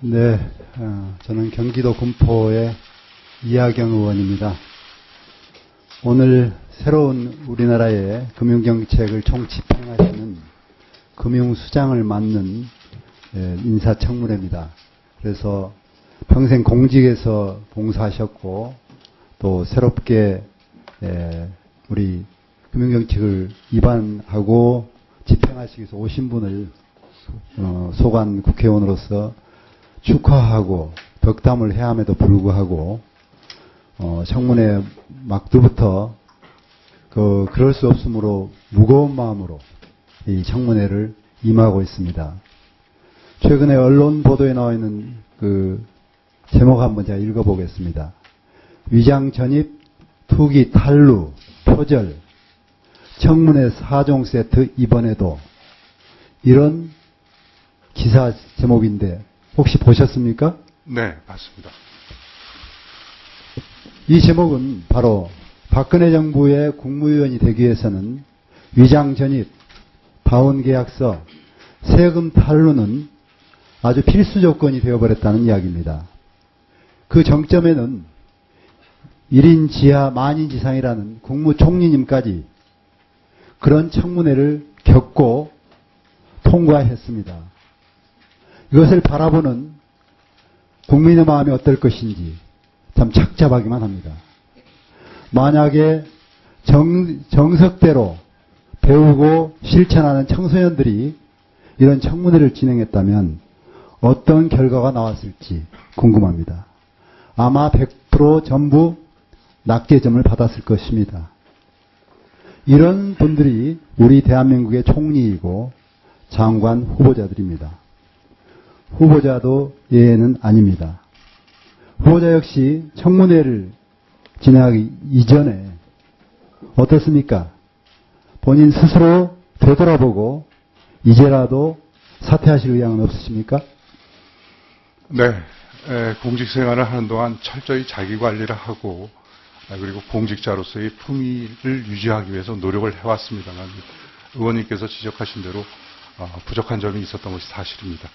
네, 저는 경기도 군포의 이하경 의원입니다. 오늘 새로운 우리나라의 금융정책을 총집행하시는 금융수장을 맡는 인사청문회입니다. 그래서 평생 공직에서 봉사하셨고 또 새롭게 우리 금융정책을 입안하고 집행하시기 위해서 오신 분을 소관 국회의원으로서 축하하고 덕담을 해야 함에도 불구하고 청문회 막두부터 그럴 수 없으므로 무거운 마음으로 이 청문회를 임하고 있습니다. 최근에 언론 보도에 나와 있는 그 제목 한번 제가 읽어보겠습니다. 위장 전입, 투기 탈루, 표절, 청문회 4종 세트 이번에도, 이런 기사 제목인데 혹시 보셨습니까? 네, 봤습니다. 이 제목은 바로 박근혜 정부의 국무위원이 되기 위해서는 위장 전입, 다운 계약서, 세금 탈루는 아주 필수 조건이 되어버렸다는 이야기입니다. 그 정점에는 1인 지하 만인 지상이라는 국무총리님까지 그런 청문회를 겪고 통과했습니다. 이것을 바라보는 국민의 마음이 어떨 것인지 참 착잡하기만 합니다. 만약에 정석대로 배우고 실천하는 청소년들이 이런 청문회를 진행했다면 어떤 결과가 나왔을지 궁금합니다. 아마 100% 전부 낱개점을 받았을 것입니다. 이런 분들이 우리 대한민국의 총리이고 장관 후보자들입니다. 후보자도 예외는 아닙니다. 후보자 역시 청문회를 진행하기 이전에 어떻습니까? 본인 스스로 되돌아보고 이제라도 사퇴하실 의향은 없으십니까? 네, 공직 생활을 하는 동안 철저히 자기 관리를 하고 그리고 공직자로서의 품위를 유지하기 위해서 노력을 해왔습니다만 의원님께서 지적하신 대로 부족한 점이 있었던 것이 사실입니다.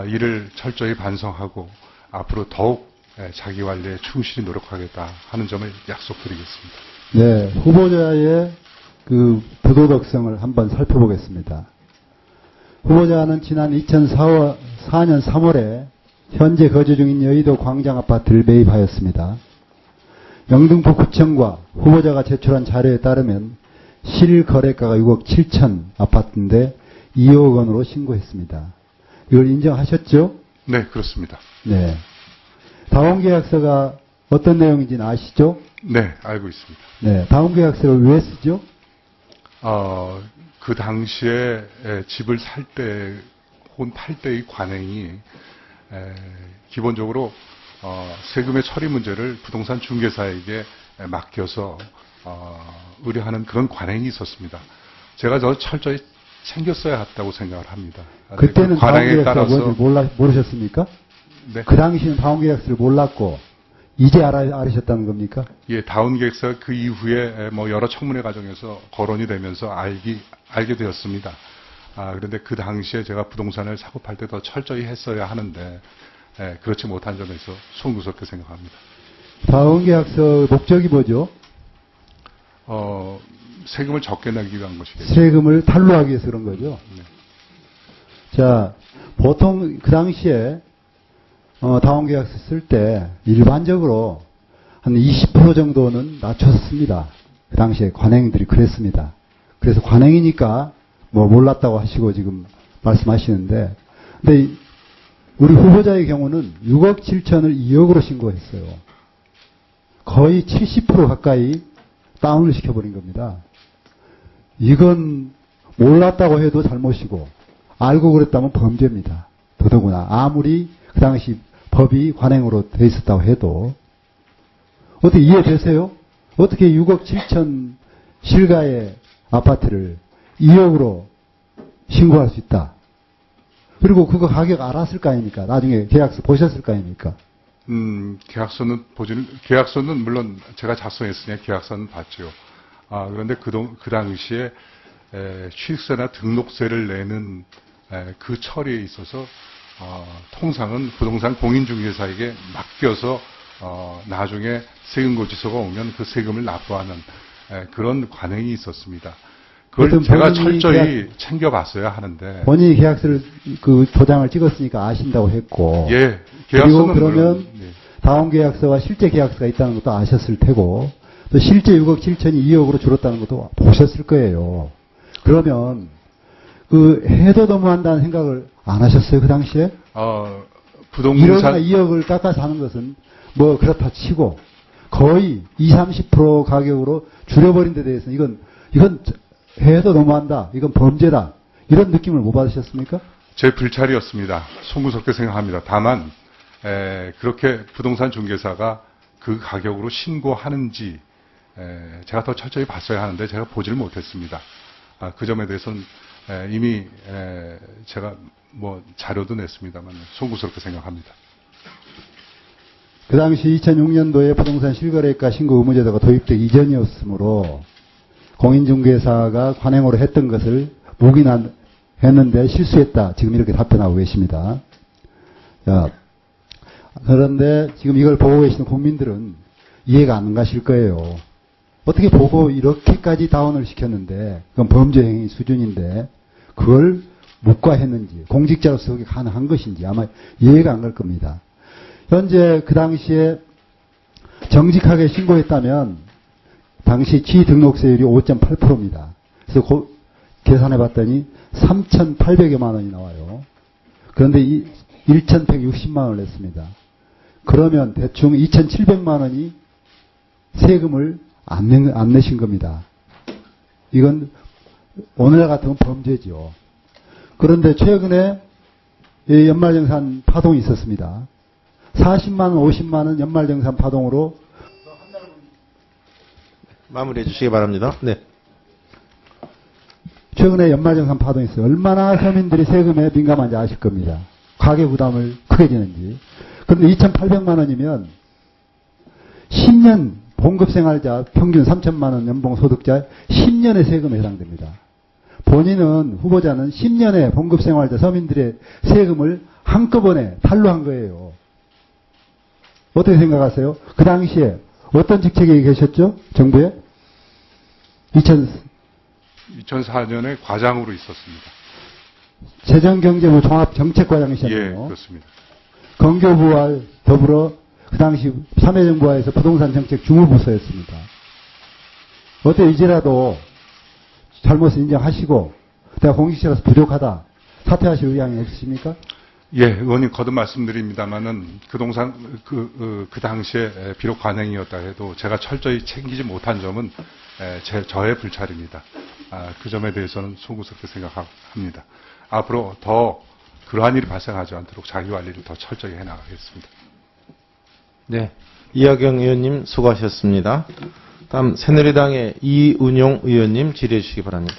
이를 철저히 반성하고 앞으로 더욱 자기 관리에 충실히 노력하겠다 하는 점을 약속드리겠습니다. 네, 후보자의 그 부도덕성을 한번 살펴보겠습니다. 후보자는 지난 2004년 3월에 현재 거주 중인 여의도 광장 아파트를 매입하였습니다. 영등포구청과 후보자가 제출한 자료에 따르면 실거래가가 6억 7천 아파트인데 2억 원으로 신고했습니다. 이걸 인정하셨죠? 네, 그렇습니다. 네. 다운계약서가 어떤 내용인지는 아시죠? 네, 알고 있습니다. 네. 다운계약서를 왜 쓰죠? 그 당시에 집을 살 때 혹은 팔 때의 관행이 기본적으로 세금의 처리 문제를 부동산 중개사에게 맡겨서 의뢰하는 그런 관행이 있었습니다. 제가 철저히 챙겼어야 했다고 생각을 합니다. 그때는 그 관행에 따라서 모르셨습니까? 네. 그 당시에는 다운계약서를 몰랐고 이제 알으셨다는 겁니까? 예, 다운계약서 그 이후에 여러 청문회 과정에서 거론이 되면서 알게 되었습니다. 그런데 그 당시에 제가 부동산을 사고 팔 때 더 철저히 했어야 하는데 그렇지 못한 점에서 송구스럽게 생각합니다. 다운계약서 목적이 뭐죠? 세금을 적게 내기 위한 것이겠죠. 세금을 탈루하기 위해서 그런 거죠. 네. 자, 보통 그 당시에 다운계약서 쓸 때 일반적으로 한 20% 정도는 낮춰서 씁니다. 그 당시에 관행들이 그랬습니다. 그래서 관행이니까 몰랐다고 하시고 지금 말씀하시는데, 근데 우리 후보자의 경우는 6억 7천을 2억으로 신고했어요. 거의 70% 가까이 다운을 시켜버린 겁니다. 이건 몰랐다고 해도 잘못이고 알고 그랬다면 범죄입니다. 더더구나 아무리 그 당시 법이 관행으로 돼 있었다고 해도. 어떻게 이해되세요? 어떻게 6억 7천 실가의 아파트를 2억으로 신고할 수 있다. 그리고 그거 가격 알았을 거 아닙니까? 나중에 계약서 보셨을 거 아닙니까? 계약서는 물론 제가 작성했으니까 계약서는 봤죠. 그런데 그 당시에 취득세나 등록세를 내는 그 처리에 있어서 통상은 부동산 공인중개사에게 맡겨서 나중에 세금고지서가 오면 그 세금을 납부하는 그런 관행이 있었습니다. 그걸 제가 철저히 챙겨봤어야 하는데 본인이 계약서를 그 도장을 찍었으니까 아신다고 했고 예, 그리고 계약서는 그러면 네. 다운 계약서와 실제 계약서가 있다는 것도 아셨을 테고 또 실제 6억 7천이 2억으로 줄었다는 것도 보셨을 거예요. 그러면 그 해도 너무한다는 생각을 안 하셨어요 그 당시에? 부동산 1억이나 2억을 깎아서 하는 것은 뭐 그렇다 치고 거의 20-30% 가격으로 줄여버린 데 대해서는 이건 해도 너무한다. 이건 범죄다. 이런 느낌을 못 받으셨습니까? 제 불찰이었습니다. 송구스럽게 생각합니다. 다만 그렇게 부동산 중개사가 그 가격으로 신고하는지 제가 더 철저히 봤어야 하는데 제가 보지를 못했습니다. 그 점에 대해서는 이미 제가 뭐 자료도 냈습니다만 송구스럽게 생각합니다. 그 당시 2006년도에 부동산 실거래가 신고 의무제도가 도입되기 이전이었으므로 공인중개사가 관행으로 했던 것을 묵인했는데 실수했다. 지금 이렇게 답변하고 계십니다. 자, 그런데 지금 이걸 보고 계시는 국민들은 이해가 안 가실 거예요. 어떻게 보고 이렇게까지 다운을 시켰는데 그건 범죄 행위 수준인데 그걸 묵과했는지 공직자로서 그게 가능한 것인지 아마 이해가 안 갈 겁니다. 현재 그 당시에 정직하게 신고했다면 당시 취등록세율이 5.8%입니다. 그래서 계산해 봤더니 3,800여만 원이 나와요. 그런데 1,160만 원을 냈습니다. 그러면 대충 2,700만 원이 세금을 안 내신 겁니다. 이건 오늘 같으면 범죄죠. 그런데 최근에 연말정산 파동이 있었습니다. 40만 원, 50만 원 연말정산 파동으로 마무리해 주시기 바랍니다. 네. 최근에 연말정산 파동이 있어요. 얼마나 서민들이 세금에 민감한지 아실 겁니다. 가계부담을 크게 지는지. 그런데 2,800만 원이면 10년 봉급생활자 평균 3천만 원 연봉 소득자 10년의 세금에 해당됩니다. 본인은 후보자는 10년의 봉급생활자 서민들의 세금을 한꺼번에 탈루한 거예요. 어떻게 생각하세요? 그 당시에 어떤 직책에 계셨죠? 정부에? 2004년에 과장으로 있었습니다. 재정경제부 종합정책과장이셨네요. 예, 그렇습니다. 건교부와 더불어 그 당시 참여정부와에서 부동산 정책 주무부서였습니다. 어때 이제라도 잘못을 인정하시고 내가 공직자로서 부족하다 사퇴하실 의향이 없으십니까? 예, 의원님 거듭 말씀드립니다만은 그 당시에 비록 관행이었다 해도 제가 철저히 챙기지 못한 점은 저의 불찰입니다. 그 점에 대해서는 송구스럽게 생각합니다. 앞으로 더 그러한 일이 발생하지 않도록 자기 관리를 더 철저히 해나가겠습니다. 네. 이하경 의원님 수고하셨습니다. 다음 새누리당의 이은용 의원님 질의해 주시기 바랍니다.